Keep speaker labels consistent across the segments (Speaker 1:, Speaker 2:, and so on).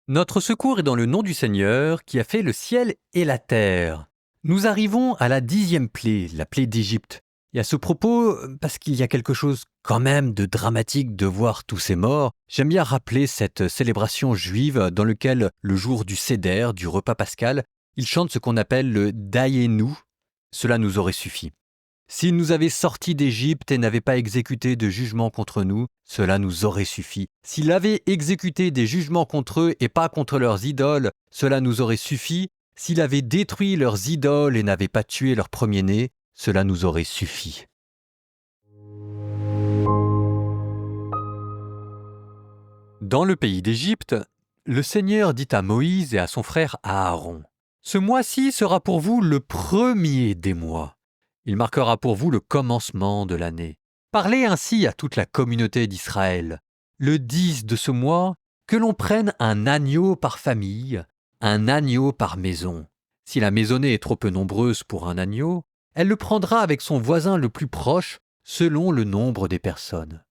Speaker 1: Notre secours est dans le nom du Seigneur qui a fait le ciel et la terre. Nous arrivons à la 10e plaie, la plaie d'Égypte. Et à ce propos, parce qu'il y a quelque chose quand même de dramatique de voir tous ces morts, j'aime bien rappeler cette célébration juive dans laquelle, le jour du Seder, du repas pascal, ils chantent ce qu'on appelle le Dayenu. Cela nous aurait suffi. S'ils nous avaient sortis d'Égypte et n'avaient pas exécuté de jugement contre nous, cela nous aurait suffi. S'il avait exécuté des jugements contre eux et pas contre leurs idoles, cela nous aurait suffi. S'il avait détruit leurs idoles et n'avait pas tué leur premier-né, cela nous aurait suffi. Dans le pays d'Égypte, le Seigneur dit à Moïse et à son frère Aaron, « Ce mois-ci sera pour vous le premier des mois. Il marquera pour vous le commencement de l'année. Parlez ainsi à toute la communauté d'Israël. Le 10 de ce mois, que l'on prenne un agneau par famille, un agneau par maison. Si la maisonnée est trop peu nombreuse pour un agneau, elle le prendra avec son voisin le plus proche, selon le nombre des personnes.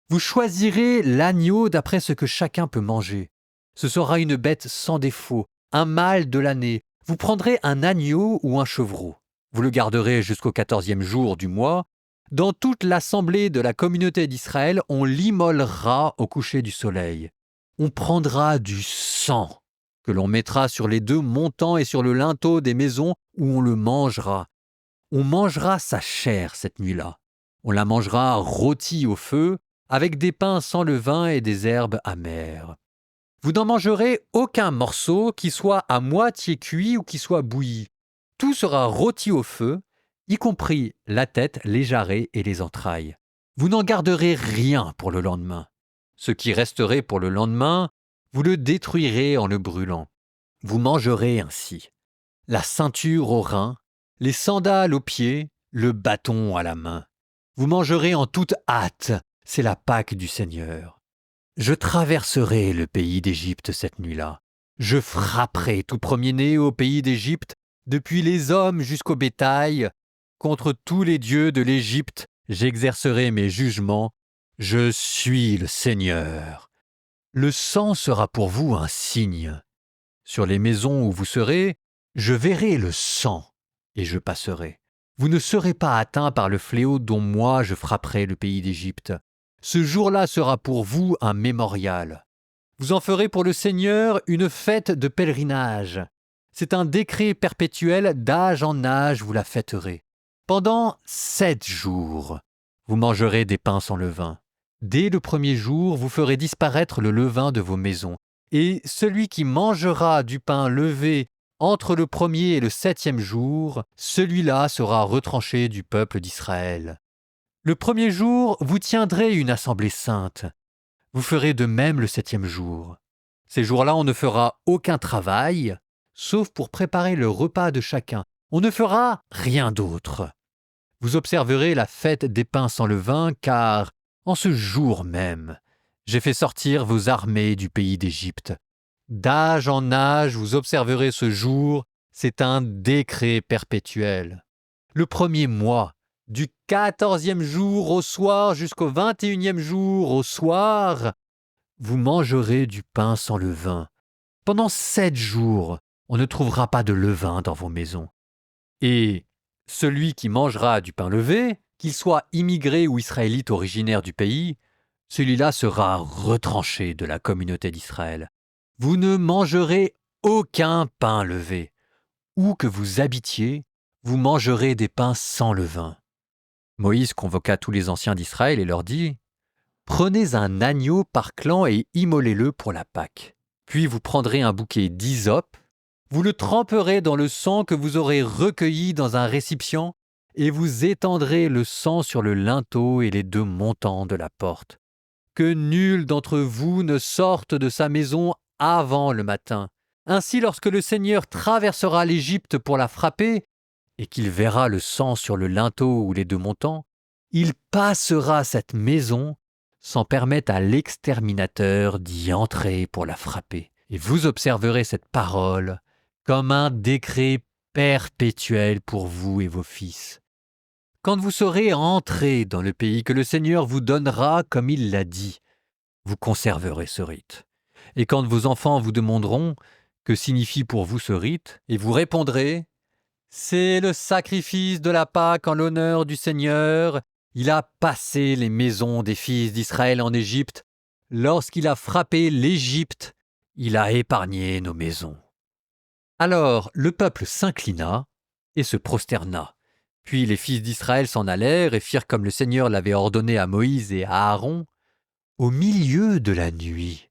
Speaker 1: Vous choisirez l'agneau d'après ce que chacun peut manger. Ce sera une bête sans défaut, un mâle de l'année. Vous prendrez un agneau ou un chevreau. Vous le garderez jusqu'au 14e jour du mois. Dans toute l'assemblée de la communauté d'Israël, on l'immolera au coucher du soleil. On prendra du sang que l'on mettra sur les 2 montants et sur le linteau des maisons où on le mangera. On mangera sa chair cette nuit-là. On la mangera rôtie au feu, avec des pains sans levain et des herbes amères. Vous n'en mangerez aucun morceau qui soit à moitié cuit ou qui soit bouilli. Tout sera rôti au feu, y compris la tête, les jarrets et les entrailles. Vous n'en garderez rien pour le lendemain. Ce qui resterait pour le lendemain, vous le détruirez en le brûlant. Vous mangerez ainsi la ceinture aux reins, les sandales aux pieds, le bâton à la main. Vous mangerez en toute hâte, c'est la Pâque du Seigneur. Je traverserai le pays d'Égypte cette nuit-là. Je frapperai tout premier-né au pays d'Égypte, depuis les hommes jusqu'au bétail. Contre tous les dieux de l'Égypte, j'exercerai mes jugements. Je suis le Seigneur. Le sang sera pour vous un signe. Sur les maisons où vous serez, je verrai le sang et je passerai. Vous ne serez pas atteints par le fléau dont moi je frapperai le pays d'Égypte. Ce jour-là sera pour vous un mémorial. Vous en ferez pour le Seigneur une fête de pèlerinage. C'est un décret perpétuel, d'âge en âge vous la fêterez. Pendant 7 jours, vous mangerez des pains sans levain. Dès le premier jour, vous ferez disparaître le levain de vos maisons. Et celui qui mangera du pain levé entre le premier et le 7e jour, celui-là sera retranché du peuple d'Israël. Le premier jour, vous tiendrez une assemblée sainte. Vous ferez de même le 7e jour. Ces jours-là, on ne fera aucun travail, sauf pour préparer le repas de chacun. On ne fera rien d'autre. Vous observerez la fête des pains sans levain, car, en ce jour même, j'ai fait sortir vos armées du pays d'Égypte. D'âge en âge, vous observerez ce jour, c'est un décret perpétuel. Le premier mois, du 14e jour au soir jusqu'au 21e jour au soir, vous mangerez du pain sans levain. Pendant 7 jours, on ne trouvera pas de levain dans vos maisons. Et celui qui mangera du pain levé, qu'il soit immigré ou israélite originaire du pays, celui-là sera retranché de la communauté d'Israël. Vous ne mangerez aucun pain levé. Où que vous habitiez, vous mangerez des pains sans levain. Moïse convoqua tous les anciens d'Israël et leur dit « Prenez un agneau par clan et immolez-le pour la Pâque. Puis vous prendrez un bouquet d'hysope, vous le tremperez dans le sang que vous aurez recueilli dans un récipient et vous étendrez le sang sur le linteau et les 2 montants de la porte. Que nul d'entre vous ne sorte de sa maison avant le matin. Ainsi, lorsque le Seigneur traversera l'Égypte pour la frapper, et qu'il verra le sang sur le linteau ou les 2 montants, il passera cette maison sans permettre à l'exterminateur d'y entrer pour la frapper. Et vous observerez cette parole comme un décret perpétuel pour vous et vos fils. Quand vous serez entrés dans le pays que le Seigneur vous donnera comme il l'a dit, vous conserverez ce rite. Et quand vos enfants vous demanderont que signifie pour vous ce rite, et vous répondrez « C'est le sacrifice de la Pâque en l'honneur du Seigneur. Il a passé les maisons des fils d'Israël en Égypte. Lorsqu'il a frappé l'Égypte, il a épargné nos maisons. » Alors le peuple s'inclina et se prosterna. Puis les fils d'Israël s'en allèrent et firent comme le Seigneur l'avait ordonné à Moïse et à Aaron. Au milieu de la nuit,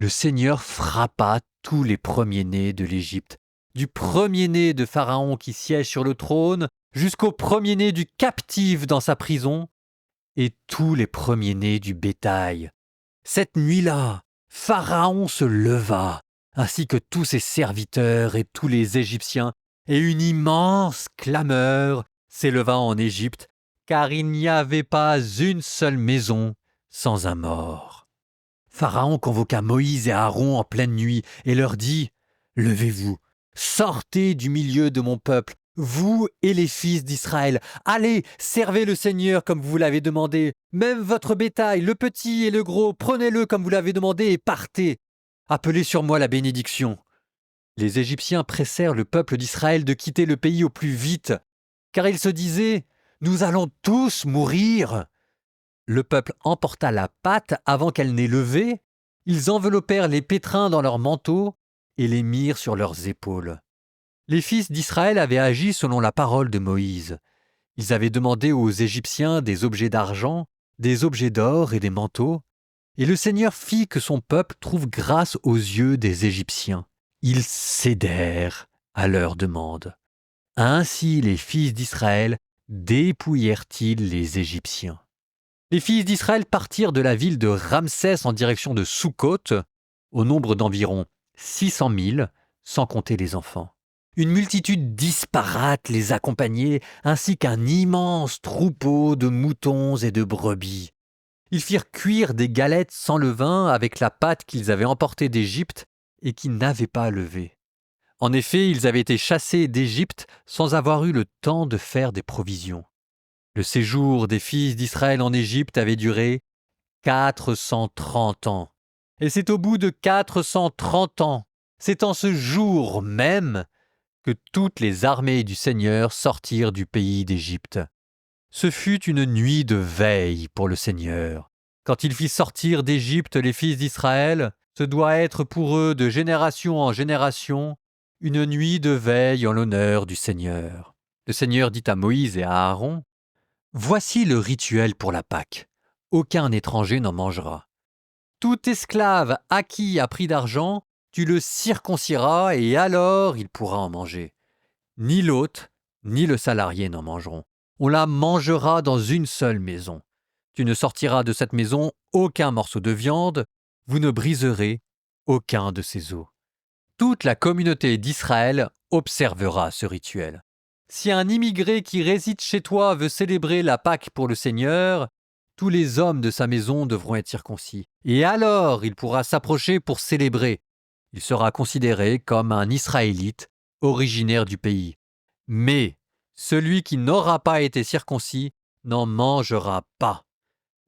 Speaker 1: le Seigneur frappa tous les premiers-nés de l'Égypte, du premier-né de Pharaon qui siège sur le trône, jusqu'au premier-né du captif dans sa prison, et tous les premiers-nés du bétail. Cette nuit-là, Pharaon se leva, ainsi que tous ses serviteurs et tous les Égyptiens, et une immense clameur s'éleva en Égypte, car il n'y avait pas une seule maison sans un mort. Pharaon convoqua Moïse et Aaron en pleine nuit et leur dit « Levez-vous, sortez du milieu de mon peuple, vous et les fils d'Israël. Allez, servez le Seigneur comme vous l'avez demandé. Même votre bétail, le petit et le gros, prenez-le comme vous l'avez demandé et partez. Appelez sur moi la bénédiction. » Les Égyptiens pressèrent le peuple d'Israël de quitter le pays au plus vite, car ils se disaient « Nous allons tous mourir !» Le peuple emporta la pâte avant qu'elle n'ait levé, ils enveloppèrent les pétrins dans leurs manteaux et les mirent sur leurs épaules. Les fils d'Israël avaient agi selon la parole de Moïse. Ils avaient demandé aux Égyptiens des objets d'argent, des objets d'or et des manteaux, et le Seigneur fit que son peuple trouve grâce aux yeux des Égyptiens. Ils cédèrent à leur demande. Ainsi les fils d'Israël dépouillèrent-ils les Égyptiens. Les fils d'Israël partirent de la ville de Ramsès en direction de Soukhot, au nombre d'environ 600 000, sans compter les enfants. Une multitude disparate les accompagnait, ainsi qu'un immense troupeau de moutons et de brebis. Ils firent cuire des galettes sans levain avec la pâte qu'ils avaient emportée d'Égypte et qui n'avaient pas levé. En effet, ils avaient été chassés d'Égypte sans avoir eu le temps de faire des provisions. Le séjour des fils d'Israël en Égypte avait duré 430 ans. Et c'est au bout de 430 ans, c'est en ce jour même, que toutes les armées du Seigneur sortirent du pays d'Égypte. Ce fut une nuit de veille pour le Seigneur. Quand il fit sortir d'Égypte les fils d'Israël, ce doit être pour eux de génération en génération une nuit de veille en l'honneur du Seigneur. Le Seigneur dit à Moïse et à Aaron, « Voici le rituel pour la Pâque. Aucun étranger n'en mangera. Tout esclave acquis à prix d'argent, tu le circonciras et alors il pourra en manger. Ni l'hôte, ni le salarié n'en mangeront. On la mangera dans une seule maison. Tu ne sortiras de cette maison aucun morceau de viande, vous ne briserez aucun de ses os. » Toute la communauté d'Israël observera ce rituel. Si un immigré qui réside chez toi veut célébrer la Pâque pour le Seigneur, tous les hommes de sa maison devront être circoncis. Et alors il pourra s'approcher pour célébrer. Il sera considéré comme un Israélite originaire du pays. Mais celui qui n'aura pas été circoncis n'en mangera pas.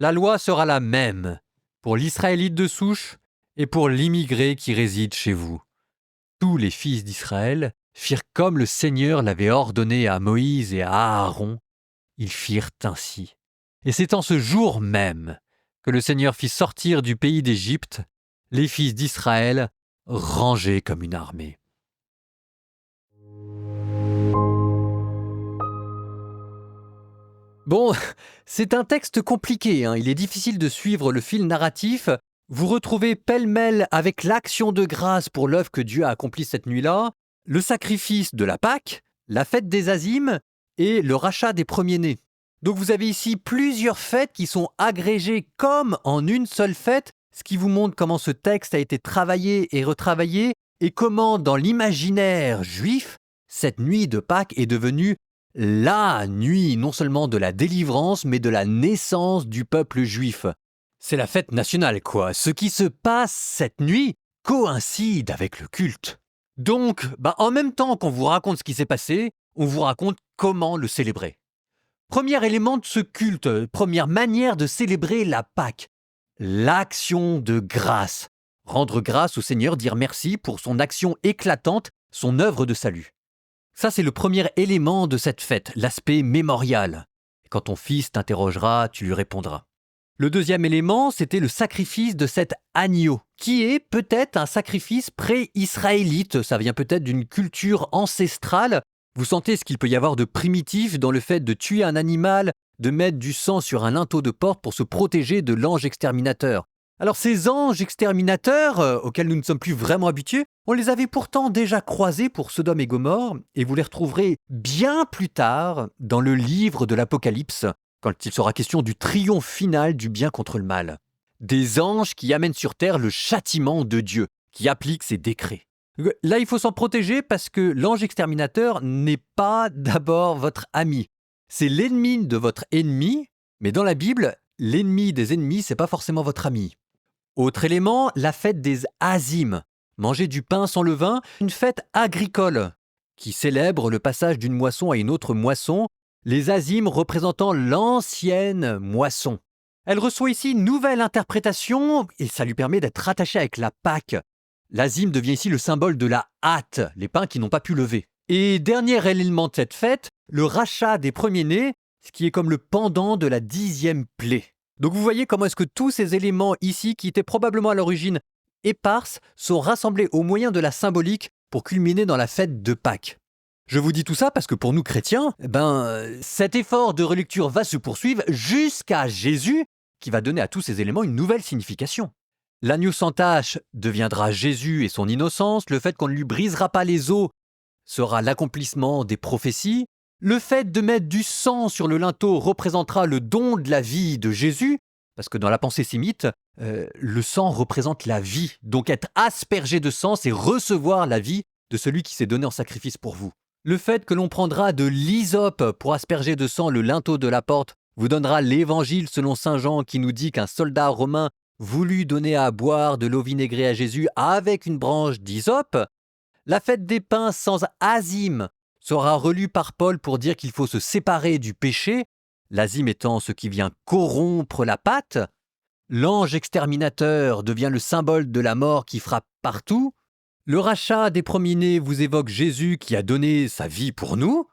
Speaker 1: La loi sera la même pour l'Israélite de souche et pour l'immigré qui réside chez vous. Tous les fils d'Israël firent comme le Seigneur l'avait ordonné à Moïse et à Aaron. Ils firent ainsi. Et c'est en ce jour même que le Seigneur fit sortir du pays d'Égypte les fils d'Israël rangés comme une armée. Bon, c'est un texte compliqué, il est difficile de suivre le fil narratif. Vous retrouvez pêle-mêle avec l'action de grâce pour l'œuvre que Dieu a accomplie cette nuit-là, le sacrifice de la Pâque, la fête des Azimes et le rachat des premiers-nés. Donc vous avez ici plusieurs fêtes qui sont agrégées comme en une seule fête, ce qui vous montre comment ce texte a été travaillé et retravaillé et comment dans l'imaginaire juif, cette nuit de Pâques est devenue la nuit non seulement de la délivrance mais de la naissance du peuple juif. C'est la fête nationale quoi. Ce qui se passe cette nuit coïncide avec le culte. Donc, en même temps qu'on vous raconte ce qui s'est passé, on vous raconte comment le célébrer. Premier élément de ce culte, première manière de célébrer la Pâque, l'action de grâce. Rendre grâce au Seigneur, dire merci pour son action éclatante, son œuvre de salut. Ça, c'est le premier élément de cette fête, l'aspect mémorial. Quand ton fils t'interrogera, tu lui répondras. Le deuxième élément, c'était le sacrifice de cet agneau, qui est peut-être un sacrifice pré-israélite. Ça vient peut-être d'une culture ancestrale. Vous sentez ce qu'il peut y avoir de primitif dans le fait de tuer un animal, de mettre du sang sur un linteau de porte pour se protéger de l'ange exterminateur. Alors ces anges exterminateurs, auxquels nous ne sommes plus vraiment habitués, on les avait pourtant déjà croisés pour Sodome et Gomorrhe, et vous les retrouverez bien plus tard dans le livre de l'Apocalypse, quand il sera question du triomphe final du bien contre le mal. Des anges qui amènent sur terre le châtiment de Dieu, qui applique ses décrets. Là, il faut s'en protéger parce que l'ange exterminateur n'est pas d'abord votre ami. C'est l'ennemi de votre ennemi, mais dans la Bible, l'ennemi des ennemis, c'est pas forcément votre ami. Autre élément, la fête des Azim. Manger du pain sans levain, une fête agricole qui célèbre le passage d'une moisson à une autre moisson, les Azim représentant l'ancienne moisson. Elle reçoit ici une nouvelle interprétation et ça lui permet d'être rattachée avec la Pâque. L'Azim devient ici le symbole de la hâte, les pains qui n'ont pas pu lever. Et dernier élément de cette fête, le rachat des premiers-nés, ce qui est comme le pendant de la 10e plaie. Donc vous voyez comment est-ce que tous ces éléments ici, qui étaient probablement à l'origine éparses, sont rassemblés au moyen de la symbolique pour culminer dans la fête de Pâques. Je vous dis tout ça parce que pour nous chrétiens, cet effort de relecture va se poursuivre jusqu'à Jésus, qui va donner à tous ces éléments une nouvelle signification. L'agneau sans tache deviendra Jésus et son innocence, le fait qu'on ne lui brisera pas les os sera l'accomplissement des prophéties, le fait de mettre du sang sur le linteau représentera le don de la vie de Jésus, parce que dans la pensée sémite, le sang représente la vie. Donc être aspergé de sang, c'est recevoir la vie de celui qui s'est donné en sacrifice pour vous. Le fait que l'on prendra de l'hysope pour asperger de sang le linteau de la porte vous donnera l'évangile selon saint Jean qui nous dit qu'un soldat romain voulut donner à boire de l'eau vinaigrée à Jésus avec une branche d'hysope. La fête des pains sans azim sera relue par Paul pour dire qu'il faut se séparer du péché, l'azim étant ce qui vient corrompre la pâte. L'ange exterminateur devient le symbole de la mort qui frappe partout. Le rachat des premiers-nés vous évoque Jésus qui a donné sa vie pour nous.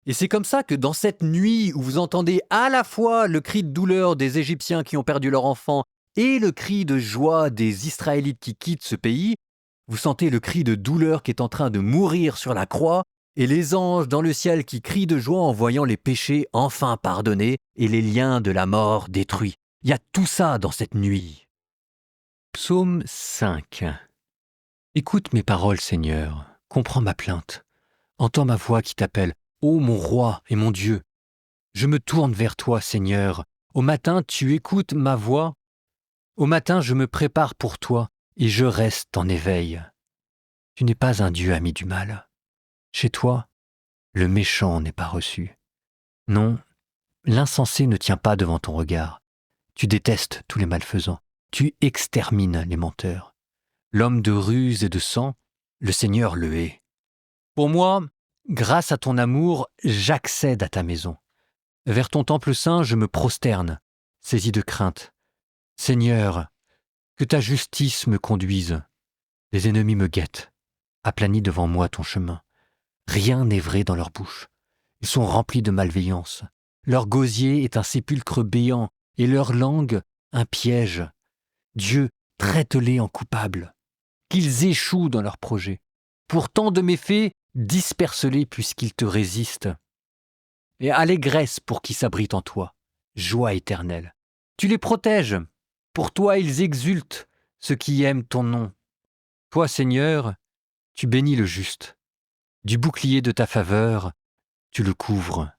Speaker 1: Et c'est comme ça que dans cette nuit où vous entendez à la fois le cri de douleur des Égyptiens qui ont perdu leur enfant et le cri de joie des Israélites qui quittent ce pays, vous sentez le cri de douleur qui est en train de mourir sur la croix et les anges dans le ciel qui crient de joie en voyant les péchés enfin pardonnés et les liens de la mort détruits. Il y a tout ça dans cette nuit. Psaume 5. Écoute mes paroles, Seigneur, comprends ma plainte. Entends ma voix qui t'appelle, ô mon roi et mon Dieu. Je me tourne vers toi, Seigneur. Au matin, tu écoutes ma voix. Au matin, je me prépare pour toi et je reste en éveil. Tu n'es pas un Dieu ami du mal. Chez toi, le méchant n'est pas reçu. Non, l'insensé ne tient pas devant ton regard. Tu détestes tous les malfaisants. Tu extermines les menteurs. L'homme de ruse et de sang, le Seigneur le hait. Pour moi, grâce à ton amour, j'accède à ta maison. Vers ton temple saint, je me prosterne, saisi de crainte. Seigneur, que ta justice me conduise. Les ennemis me guettent. Aplanis devant moi ton chemin. Rien n'est vrai dans leur bouche. Ils sont remplis de malveillance. Leur gosier est un sépulcre béant et leur langue un piège. Dieu, traite-les en coupables. Qu'ils échouent dans leurs projets. Pour tant de méfaits, disperse-les puisqu'ils te résistent. Et allégresse pour qui s'abrite en toi, joie éternelle. Tu les protèges. Pour toi, ils exultent, ceux qui aiment ton nom. Toi, Seigneur, tu bénis le juste. Du bouclier de ta faveur, tu le couvres.